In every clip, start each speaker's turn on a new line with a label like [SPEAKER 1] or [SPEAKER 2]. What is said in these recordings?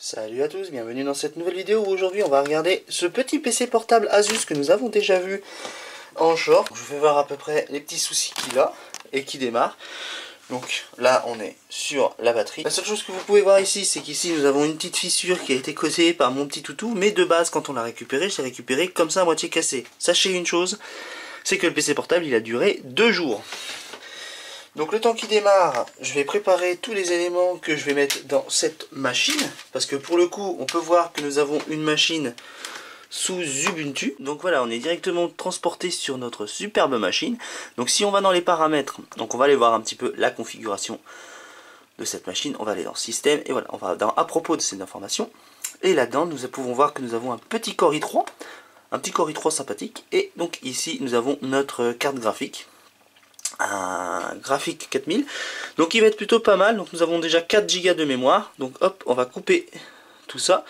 [SPEAKER 1] Salut à tous, bienvenue dans cette nouvelle vidéo où aujourd'hui on va regarder ce petit PC portable Asus que nous avons déjà vu en short. Je vais voir à peu près les petits soucis qu'il a et qui démarre. Donc là on est sur la batterie. La seule chose que vous pouvez voir ici, c'est qu'ici nous avons une petite fissure qui a été causée par mon petit toutou. Mais de base quand on l'a récupéré, je l'ai récupéré comme ça à moitié cassé. Sachez une chose, c'est que le PC portable il a duré 2 jours. Donc le temps qu'il démarre, je vais préparer tous les éléments que je vais mettre dans cette machine. Parce que pour le coup, on peut voir que nous avons une machine sous Ubuntu. Donc voilà, on est directement transporté sur notre superbe machine. Donc si on va dans les paramètres, donc on va aller voir un petit peu la configuration de cette machine. On va aller dans Système et voilà, on va dans à propos de ces informations. Et là-dedans, nous pouvons voir que nous avons un petit Core i3. Un petit Core i3 sympathique. Et donc ici, nous avons notre carte graphique. Un graphique 4000, donc il va être plutôt pas mal. Donc nous avons déjà 4 Go de mémoire, donc hop, on va couper tout ça,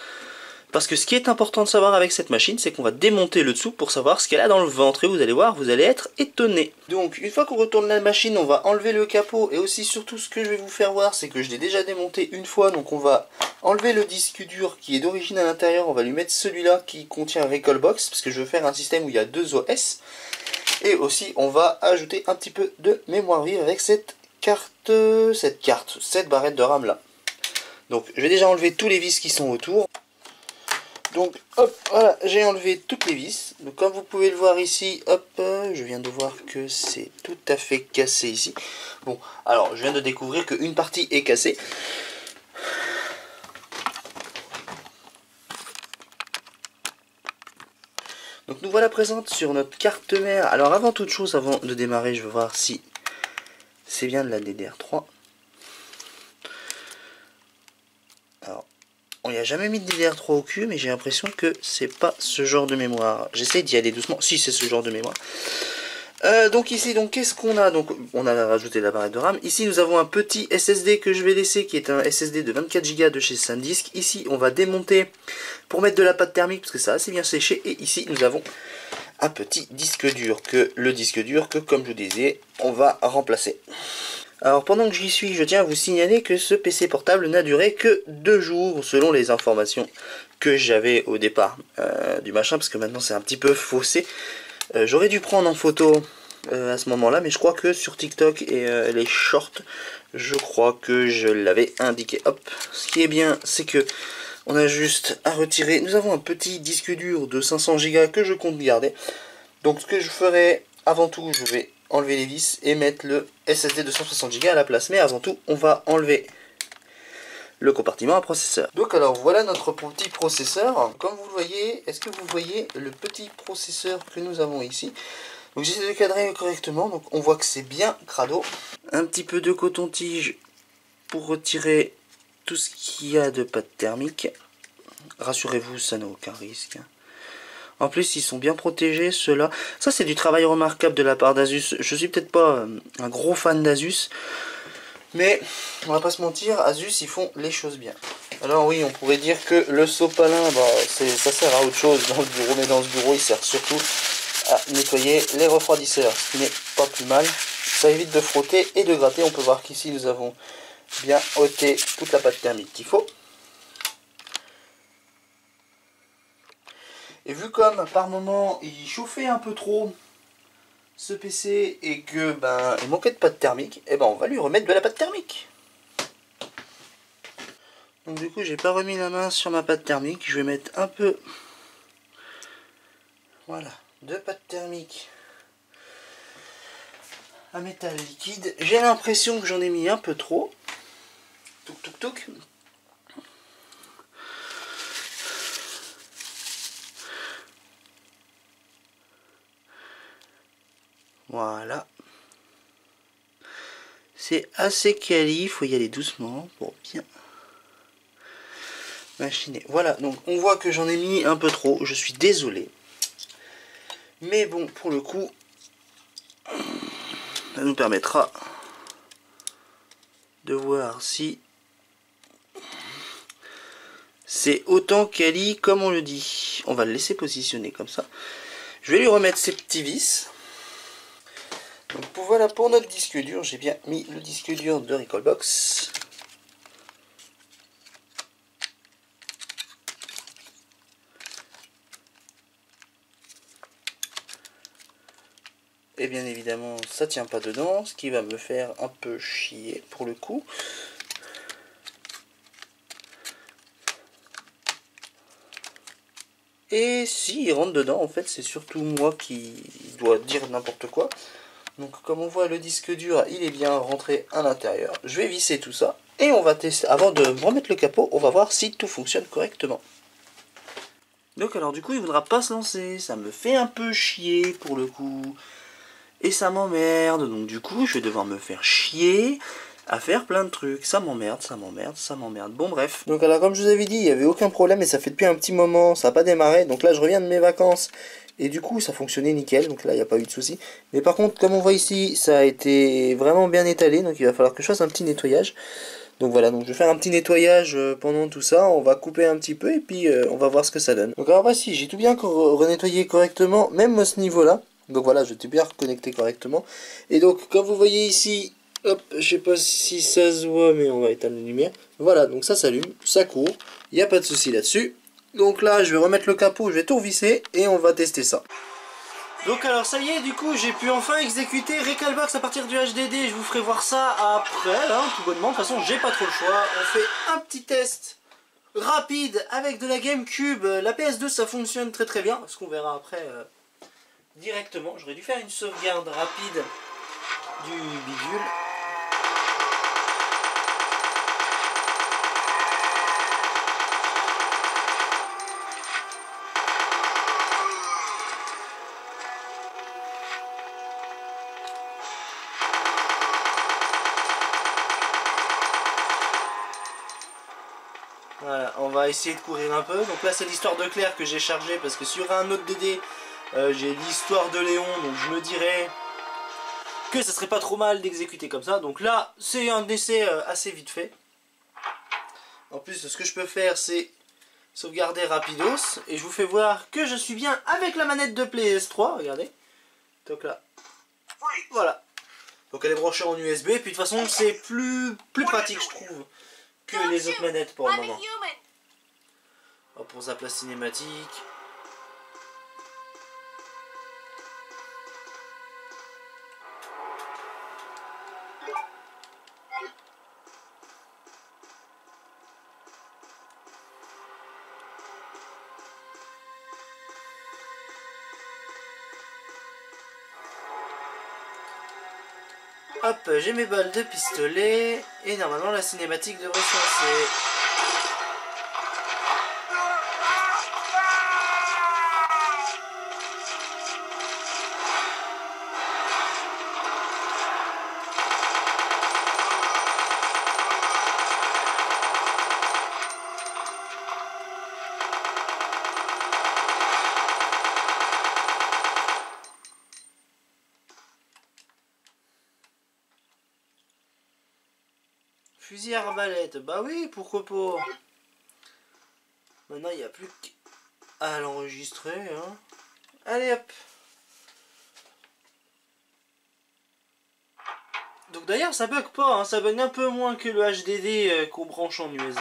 [SPEAKER 1] parce que ce qui est important de savoir avec cette machine, c'est qu'on va démonter le dessous pour savoir ce qu'elle a dans le ventre, et vous allez voir, vous allez être étonné. Donc une fois qu'on retourne la machine, on va enlever le capot, et aussi surtout ce que je vais vous faire voir, c'est que je l'ai déjà démonté une fois. Donc on va enlever le disque dur qui est d'origine à l'intérieur, on va lui mettre celui-là qui contient Recalbox, parce que je veux faire un système où il y a 2 OS. Et aussi on va ajouter un petit peu de mémoire vive avec cette barrette de RAM là. Donc je vais déjà enlever tous les vis qui sont autour. Donc hop, voilà, j'ai enlevé toutes les vis. Donc comme vous pouvez le voir ici, hop, je viens de voir que c'est tout à fait cassé ici. Bon, alors je viens de découvrir qu'une partie est cassée. Donc nous voilà présentes sur notre carte mère. Alors avant toute chose, avant de démarrer, je veux voir si c'est bien de la DDR3. Alors, on n'y a jamais mis de DDR3 au cul, mais j'ai l'impression que c'est pas ce genre de mémoire. J'essaie d'y aller doucement. Si, c'est ce genre de mémoire. Donc ici, donc qu'est-ce qu'on a? Donc on a rajouté la barrette de RAM. Ici nous avons un petit SSD que je vais laisser, qui est un SSD de 24 Go de chez SanDisk. Ici on va démonter pour mettre de la pâte thermique parce que ça a assez bien séché. Et ici nous avons un petit disque dur que comme je vous disais, on va remplacer. Alors pendant que j'y suis, je tiens à vous signaler que ce PC portable n'a duré que 2 jours selon les informations que j'avais au départ du machin, parce que maintenant c'est un petit peu faussé. J'aurais dû prendre en photo à ce moment-là, mais je crois que sur TikTok et les shorts, je crois que je l'avais indiqué. Hop, ce qui est bien, c'est que on a juste à retirer. Nous avons un petit disque dur de 500 Go que je compte garder. Donc ce que je ferai avant tout, je vais enlever les vis et mettre le SSD de 160 Go à la place. Mais avant tout, on va enlever le compartiment à processeur. Donc alors voilà notre petit processeur. Comme vous le voyez, est-ce que vous voyez le petit processeur que nous avons ici? Donc j'essaie de cadrer correctement. Donc on voit que c'est bien crado. Un petit peu de coton-tige pour retirer tout ce qu'il y a de pâte thermique. Rassurez-vous, ça n'a aucun risque. En plus, ils sont bien protégés, ceux-là. Ça, c'est du travail remarquable de la part d'Asus. Je suis peut-être pas un gros fan d'Asus, mais on va pas se mentir, Asus, ils font les choses bien. Alors oui, on pourrait dire que le sopalin, ça sert à autre chose dans le bureau, mais dans ce bureau, il sert surtout à nettoyer les refroidisseurs, ce qui n'est pas plus mal. Ça évite de frotter et de gratter. On peut voir qu'ici, nous avons bien ôté toute la pâte thermique qu'il faut. Et vu comme par moment il chauffait un peu trop ce PC et que il manquait de pâte thermique, et on va lui remettre de la pâte thermique. Donc du coup j'ai pas remis la main sur ma pâte thermique, je vais mettre un peu, voilà, de pâte thermique à métal liquide. J'ai l'impression que j'en ai mis un peu trop. Touc touc touc. Voilà. C'est assez quali, il faut y aller doucement pour bien machiner. Voilà, donc on voit que j'en ai mis un peu trop, je suis désolé. Mais bon, pour le coup, ça nous permettra de voir si c'est autant quali comme on le dit. On va le laisser positionner comme ça. Je vais lui remettre ses petits vis. Donc voilà pour notre disque dur, j'ai bien mis le disque dur de Recalbox. et bien évidemment ça tient pas dedans, ce qui va me faire un peu chier pour le coup. Et si il rentre dedans, en fait c'est surtout moi qui dois dire n'importe quoi. Donc comme on voit, le disque dur il est bien rentré à l'intérieur. Je vais visser tout ça et on va tester. Avant de remettre le capot, on va voir si tout fonctionne correctement. Donc alors du coup il ne voudra pas se lancer, ça me fait un peu chier pour le coup. Et ça m'emmerde, donc du coup je vais devoir me faire chier à faire plein de trucs. Ça m'emmerde, ça m'emmerde, ça m'emmerde. Bon bref. Donc alors comme je vous avais dit, il n'y avait aucun problème et ça fait depuis un petit moment, ça n'a pas démarré. Donc là je reviens de mes vacances et du coup ça fonctionnait nickel, donc là il n'y a pas eu de souci. Mais par contre comme on voit ici, ça a été vraiment bien étalé, donc il va falloir que je fasse un petit nettoyage. Donc voilà, donc je vais faire un petit nettoyage pendant tout ça, on va couper un petit peu et puis on va voir ce que ça donne. Donc alors voici, j'ai tout bien renettoyé correctement, même à ce niveau-là. Donc voilà, je t'ai bien reconnecté correctement. Et donc, comme vous voyez ici, hop, je sais pas si ça se voit, mais on va éteindre la lumière. Voilà, donc ça s'allume, ça court, il n'y a pas de souci là-dessus. Donc là, je vais remettre le capot, je vais tout revisser et on va tester ça. Donc alors ça y est, du coup j'ai pu enfin exécuter Recalbox à partir du HDD. Je vous ferai voir ça après, là, tout bonnement. De toute façon, j'ai pas trop le choix. On fait un petit test rapide avec de la GameCube. La PS2 ça fonctionne très très bien, ce qu'on verra après directement. J'aurais dû faire une sauvegarde rapide du bidule. Voilà, on va essayer de courir un peu. Donc là c'est l'histoire de Claire que j'ai chargée parce que s'il y aurait un autre DD, j'ai l'histoire de Léon, donc je me dirais que ça serait pas trop mal d'exécuter comme ça. Donc là c'est un essai assez vite fait. En plus ce que je peux faire c'est sauvegarder rapidos et je vous fais voir que je suis bien avec la manette de PS3, regardez. Donc là, voilà. Donc elle est branchée en USB et puis de toute façon c'est plus pratique je trouve que les autres manettes pour le moment. Alors pour Zapla cinématique. Hop, j'ai mes balles de pistolet et normalement la cinématique devrait se lancer. Fusil arbalète, bah oui, pourquoi pas. Maintenant il n'y a plus qu'à l'enregistrer. Hein. Allez hop. Donc d'ailleurs ça bug pas, hein, ça bug un peu moins que le HDD qu'on branche en USB.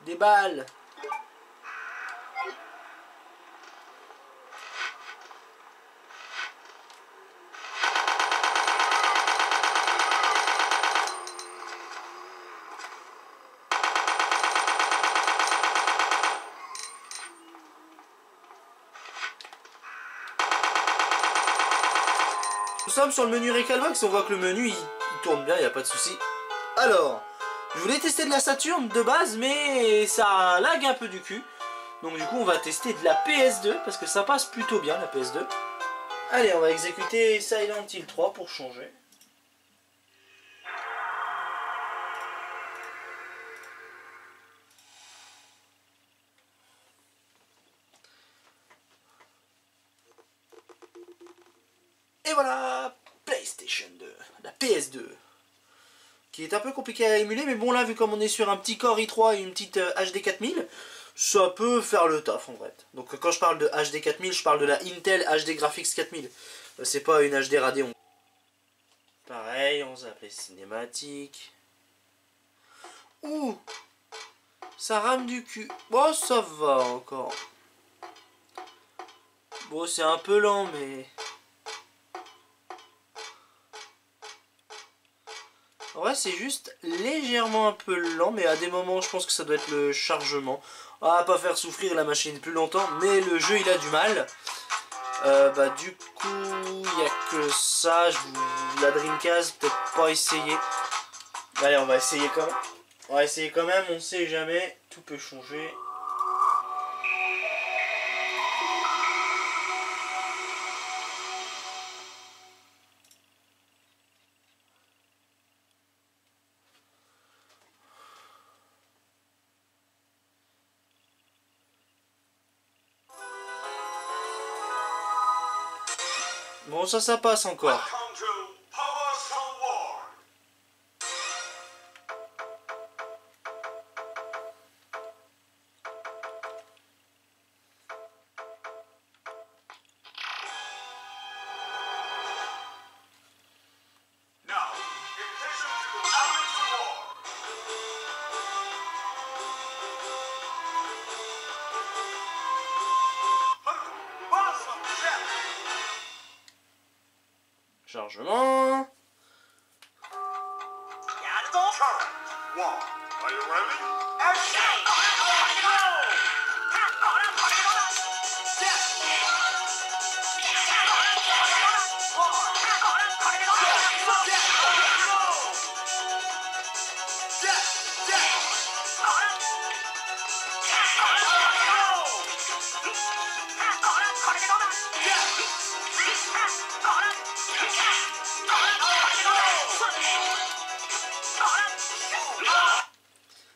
[SPEAKER 1] Des balles. Nous sommes sur le menu Recalbox, on voit que le menu il tourne bien, il n'y a pas de souci. Alors, je voulais tester de la Saturn de base, mais ça lag un peu du cul. Donc du coup on va tester de la PS2, parce que ça passe plutôt bien la PS2. Allez, on va exécuter Silent Hill 3 pour changer. Et voilà, PlayStation 2, la PS2. Qui est un peu compliqué à émuler, mais bon là, vu comme on est sur un petit Core i3 et une petite HD 4000, ça peut faire le taf en vrai. Donc quand je parle de HD 4000, je parle de la Intel HD Graphics 4000. C'est pas une HD Radeon. Pareil, on zappe les cinématiques. Ouh, ça rame du cul. Bon, ça va encore. Bon, c'est un peu lent, mais... En vrai, c'est juste légèrement un peu lent, mais à des moments, je pense que ça doit être le chargement. Ah, pas faire souffrir la machine plus longtemps, mais le jeu, il a du mal. Bah, du coup, il n'y a que ça. La Dreamcast, peut-être pas essayer. Allez, on va essayer quand même. On va essayer quand même, on sait jamais. Tout peut changer. Bon, ça passe encore. Chargement.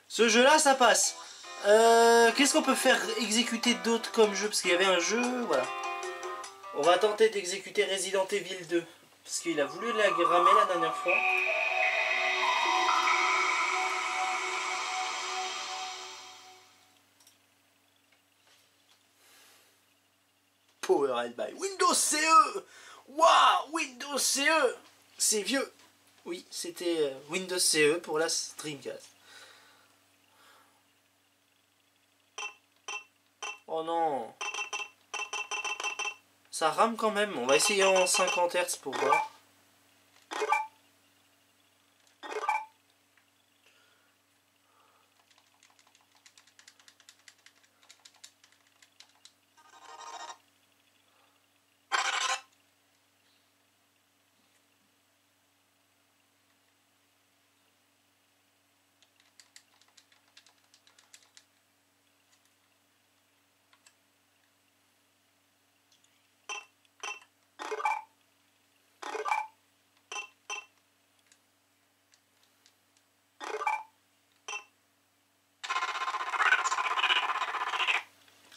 [SPEAKER 1] Ce jeu là ça passe. Qu'est-ce qu'on peut faire exécuter d'autres comme jeu? Parce qu'il y avait un jeu, voilà. On va tenter d'exécuter Resident Evil 2. Parce qu'il a voulu la grammer la dernière fois. Powered by Windows CE. Waouh, Windows CE. C'est vieux. Oui, c'était Windows CE pour la Dreamcast. Oh non. Ça rame quand même. On va essayer en 50 Hz pour voir.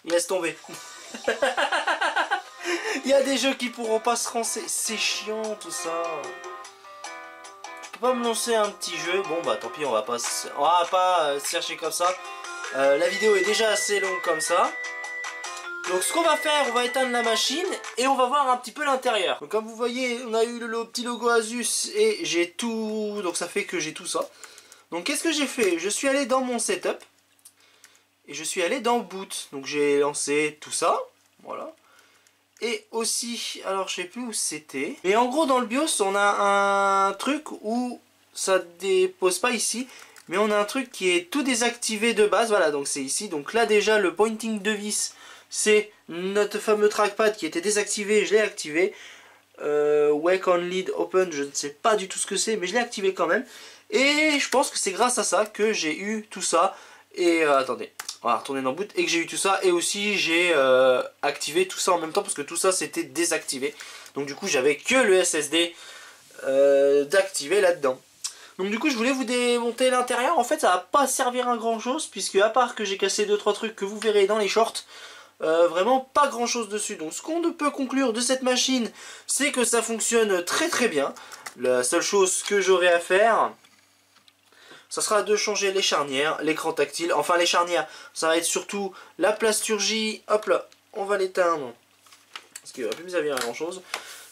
[SPEAKER 1] Laisse tomber. Il y a des jeux qui pourront pas se lancer. C'est chiant tout ça. Je peux pas me lancer un petit jeu. Bon bah tant pis, on va pas chercher comme ça. La vidéo est déjà assez longue comme ça. Donc ce qu'on va faire, on va éteindre la machine et on va voir un petit peu l'intérieur. Donc comme vous voyez, on a eu le petit logo Asus et j'ai tout. Donc ça fait que j'ai tout ça. Donc qu'est-ce que j'ai fait? Je suis allé dans mon setup. Et je suis allé dans Boot, donc j'ai lancé tout ça, voilà. Et aussi, alors je sais plus où c'était. Mais en gros dans le BIOS on a un truc où ça dépose pas ici. Mais on a un truc qui est tout désactivé de base, voilà, donc c'est ici. Donc là déjà le pointing de vis, c'est notre fameux trackpad qui était désactivé, je l'ai activé. Wake on lead open, je ne sais pas du tout ce que c'est, mais je l'ai activé quand même. Et je pense que c'est grâce à ça que j'ai eu tout ça. Et attendez, on va retourner dans Boot et que j'ai eu tout ça. Et aussi j'ai activé tout ça en même temps parce que tout ça c'était désactivé. Donc du coup j'avais que le SSD d'activer là-dedans. Donc du coup je voulais vous démonter l'intérieur. En fait ça va pas servir à grand chose puisque à part que j'ai cassé 2-3 trucs que vous verrez dans les shorts, vraiment pas grand chose dessus. Donc ce qu'on peut conclure de cette machine, c'est que ça fonctionne très très bien. La seule chose que j'aurai à faire, ça sera de changer les charnières, l'écran tactile. Enfin les charnières, ça va être surtout la plasturgie. Hop là, on va l'éteindre parce qu'il ne va plus me servir à grand chose.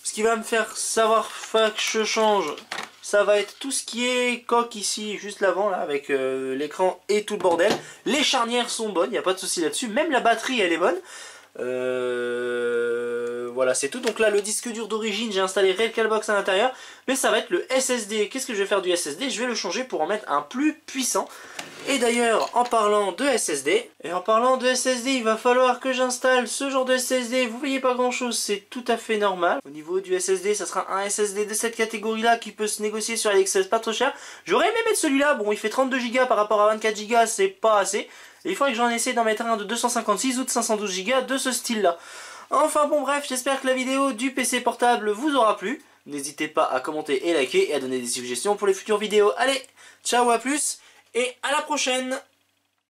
[SPEAKER 1] Ce qui va me faire que je change, ça va être tout ce qui est coque ici, juste l'avant, là, avec l'écran et tout le bordel. Les charnières sont bonnes, il n'y a pas de souci là-dessus. Même la batterie, elle est bonne. Voilà, c'est tout. Donc là, le disque dur d'origine, j'ai installé Recalbox à l'intérieur. Mais ça va être le SSD. Qu'est-ce que je vais faire du SSD? Je vais le changer pour en mettre un plus puissant. Et d'ailleurs, en parlant de SSD, il va falloir que j'installe ce genre de SSD. Vous voyez pas grand chose, c'est tout à fait normal. Au niveau du SSD, ça sera un SSD de cette catégorie-là qui peut se négocier sur AliExpress, pas trop cher. J'aurais aimé mettre celui-là, bon il fait 32 Go par rapport à 24 Go, c'est pas assez. Et il faudrait que j'en essaie d'en mettre un de 256 ou de 512 Go de ce style-là. Enfin bon bref, j'espère que la vidéo du PC portable vous aura plu. N'hésitez pas à commenter et liker et à donner des suggestions pour les futures vidéos. Allez, ciao, à plus et à la prochaine!